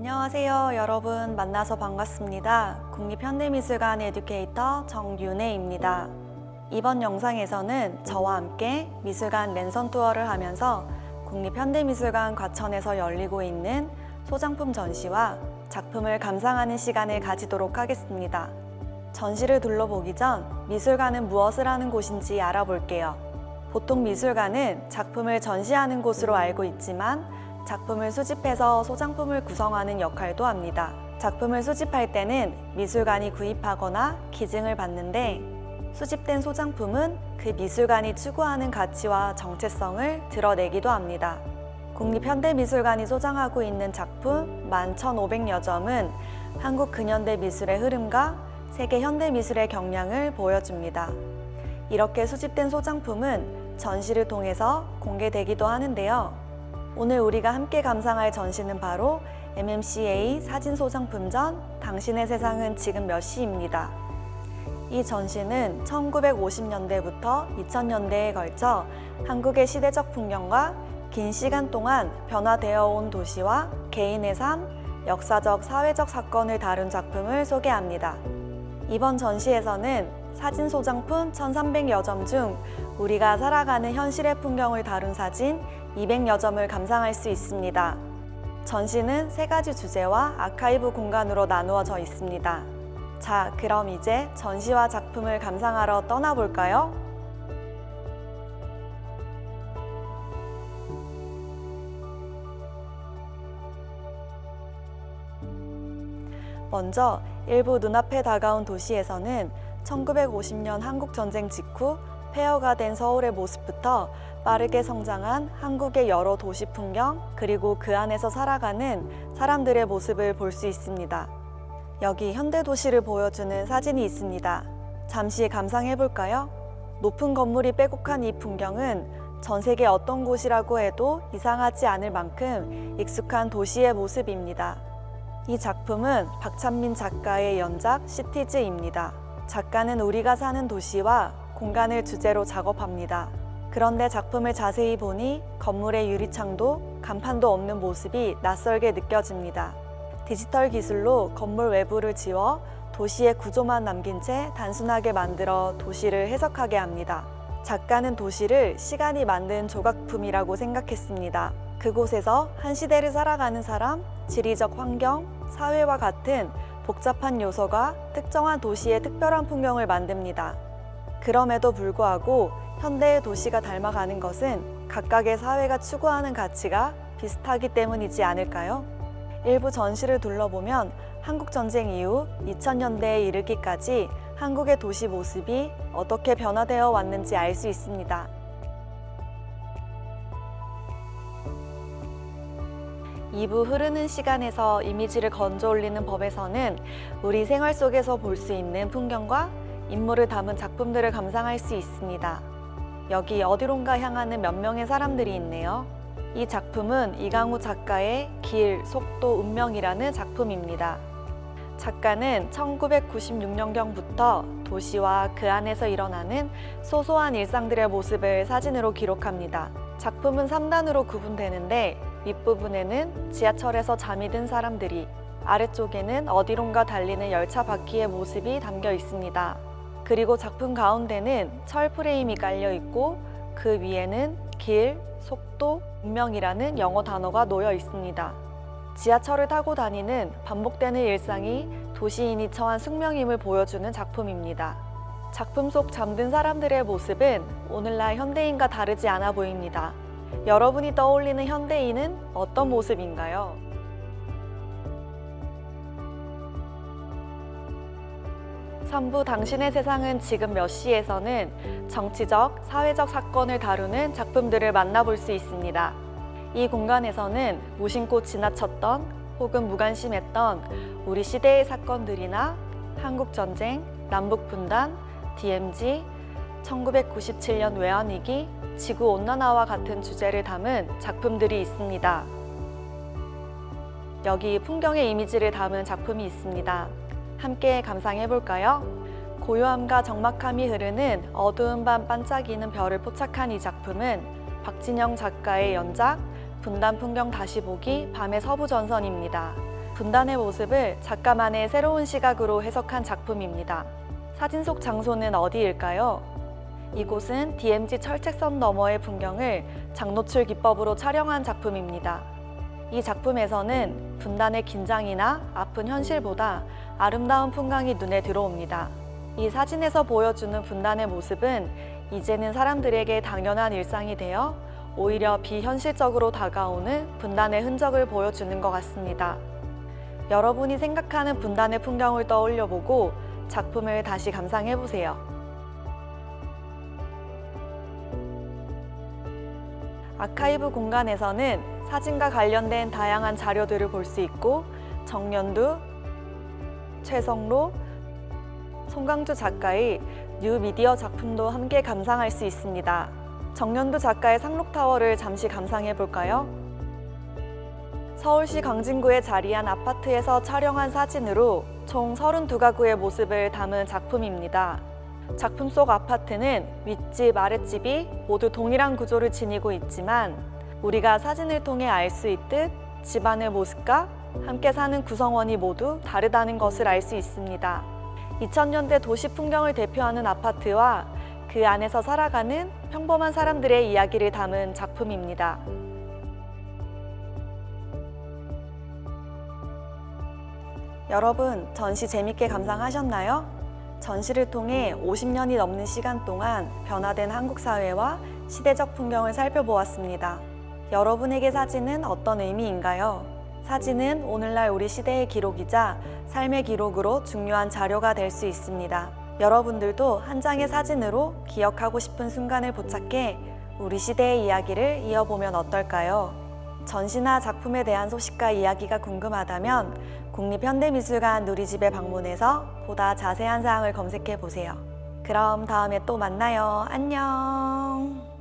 안녕하세요. 여러분 만나서 반갑습니다. 국립현대미술관 에듀케이터 정윤혜입니다. 이번 영상에서는 저와 함께 미술관 랜선 투어를 하면서 국립현대미술관 과천에서 열리고 있는 소장품 전시와 작품을 감상하는 시간을 가지도록 하겠습니다. 전시를 둘러보기 전 미술관은 무엇을 하는 곳인지 알아볼게요. 보통 미술관은 작품을 전시하는 곳으로 알고 있지만 작품을 수집해서 소장품을 구성하는 역할도 합니다. 작품을 수집할 때는 미술관이 구입하거나 기증을 받는데 수집된 소장품은 그 미술관이 추구하는 가치와 정체성을 드러내기도 합니다. 국립현대미술관이 소장하고 있는 작품 11,500여 점은 한국 근현대 미술의 흐름과 세계 현대미술의 경향을 보여줍니다. 이렇게 수집된 소장품은 전시를 통해서 공개되기도 하는데요. 오늘 우리가 함께 감상할 전시는 바로 MMCA 사진소장품전 당신의 세상은 지금 몇 시입니다. 이 전시는 1950년대부터 2000년대에 걸쳐 한국의 시대적 풍경과 긴 시간 동안 변화되어 온 도시와 개인의 삶, 역사적, 사회적 사건을 다룬 작품을 소개합니다. 이번 전시에서는 사진 소장품 1300여 점 중 우리가 살아가는 현실의 풍경을 다룬 사진 200여 점을 감상할 수 있습니다. 전시는 3가지 주제와 아카이브 공간으로 나누어져 있습니다. 자, 그럼 이제 전시와 작품을 감상하러 떠나볼까요? 먼저 일부 눈앞에 다가온 도시에서는 1950년 한국전쟁 직후 폐허가 된 서울의 모습부터 빠르게 성장한 한국의 여러 도시 풍경, 그리고 그 안에서 살아가는 사람들의 모습을 볼 수 있습니다. 여기 현대도시를 보여주는 사진이 있습니다. 잠시 감상해볼까요? 높은 건물이 빼곡한 이 풍경은 전 세계 어떤 곳이라고 해도 이상하지 않을 만큼 익숙한 도시의 모습입니다. 이 작품은 박찬민 작가의 연작 시티즈입니다. 작가는 우리가 사는 도시와 공간을 주제로 작업합니다. 그런데 작품을 자세히 보니 건물의 유리창도 간판도 없는 모습이 낯설게 느껴집니다. 디지털 기술로 건물 외부를 지워 도시의 구조만 남긴 채 단순하게 만들어 도시를 해석하게 합니다. 작가는 도시를 시간이 만든 조각품이라고 생각했습니다. 그곳에서 한 시대를 살아가는 사람, 지리적 환경, 사회와 같은 복잡한 요소가 특정한 도시의 특별한 풍경을 만듭니다. 그럼에도 불구하고 현대의 도시가 닮아가는 것은 각각의 사회가 추구하는 가치가 비슷하기 때문이지 않을까요? 일부 전시를 둘러보면 한국전쟁 이후 2000년대에 이르기까지 한국의 도시 모습이 어떻게 변화되어 왔는지 알 수 있습니다. 이부 흐르는 시간에서 이미지를 건져 올리는 법에서는 우리 생활 속에서 볼 수 있는 풍경과 인물을 담은 작품들을 감상할 수 있습니다. 여기 어디론가 향하는 몇 명의 사람들이 있네요. 이 작품은 이강우 작가의 길, 속도, 운명이라는 작품입니다. 작가는 1996년경부터 도시와 그 안에서 일어나는 소소한 일상들의 모습을 사진으로 기록합니다. 작품은 3단으로 구분되는데 윗부분에는 지하철에서 잠이 든 사람들이, 아래쪽에는 어디론가 달리는 열차 바퀴의 모습이 담겨 있습니다. 그리고 작품 가운데는 철 프레임이 깔려 있고 그 위에는 길, 속도, 운명이라는 영어 단어가 놓여 있습니다. 지하철을 타고 다니는 반복되는 일상이 도시인이 처한 숙명임을 보여주는 작품입니다. 작품 속 잠든 사람들의 모습은 오늘날 현대인과 다르지 않아 보입니다. 여러분이 떠올리는 현대인은 어떤 모습인가요? 삼부 당신의 세상은 지금 몇 시에서는 정치적, 사회적 사건을 다루는 작품들을 만나볼 수 있습니다. 이 공간에서는 무심코 지나쳤던 혹은 무관심했던 우리 시대의 사건들이나 한국전쟁, 남북분단, DMZ, 1997년 외환위기, 지구온난화와 같은 주제를 담은 작품들이 있습니다. 여기 풍경의 이미지를 담은 작품이 있습니다. 함께 감상해볼까요? 고요함과 적막함이 흐르는 어두운 밤 반짝이는 별을 포착한 이 작품은 박진영 작가의 연작 분단 풍경 다시 보기 밤의 서부 전선입니다. 분단의 모습을 작가만의 새로운 시각으로 해석한 작품입니다. 사진 속 장소는 어디일까요? 이곳은 DMZ 철책선 너머의 풍경을 장노출 기법으로 촬영한 작품입니다. 이 작품에서는 분단의 긴장이나 아픈 현실보다 아름다운 풍광이 눈에 들어옵니다. 이 사진에서 보여주는 분단의 모습은 이제는 사람들에게 당연한 일상이 되어 오히려 비현실적으로 다가오는 분단의 흔적을 보여주는 것 같습니다. 여러분이 생각하는 분단의 풍경을 떠올려보고 작품을 다시 감상해보세요. 아카이브 공간에서는 사진과 관련된 다양한 자료들을 볼 수 있고 정연두, 최성로, 송강주 작가의 뉴미디어 작품도 함께 감상할 수 있습니다. 정연두 작가의 상록타워를 잠시 감상해볼까요? 서울시 광진구에 자리한 아파트에서 촬영한 사진으로 총 32가구의 모습을 담은 작품입니다. 작품 속 아파트는 윗집, 아랫집이 모두 동일한 구조를 지니고 있지만 우리가 사진을 통해 알 수 있듯 집안의 모습과 함께 사는 구성원이 모두 다르다는 것을 알 수 있습니다. 2000년대 도시 풍경을 대표하는 아파트와 그 안에서 살아가는 평범한 사람들의 이야기를 담은 작품입니다. 여러분, 전시 재밌게 감상하셨나요? 전시를 통해 50년이 넘는 시간 동안 변화된 한국 사회와 시대적 풍경을 살펴보았습니다. 여러분에게 사진은 어떤 의미인가요? 사진은 오늘날 우리 시대의 기록이자 삶의 기록으로 중요한 자료가 될 수 있습니다. 여러분들도 한 장의 사진으로 기억하고 싶은 순간을 포착해 우리 시대의 이야기를 이어보면 어떨까요? 전시나 작품에 대한 소식과 이야기가 궁금하다면 국립현대미술관 누리집에 방문해서 보다 자세한 사항을 검색해 보세요. 그럼 다음에 또 만나요. 안녕.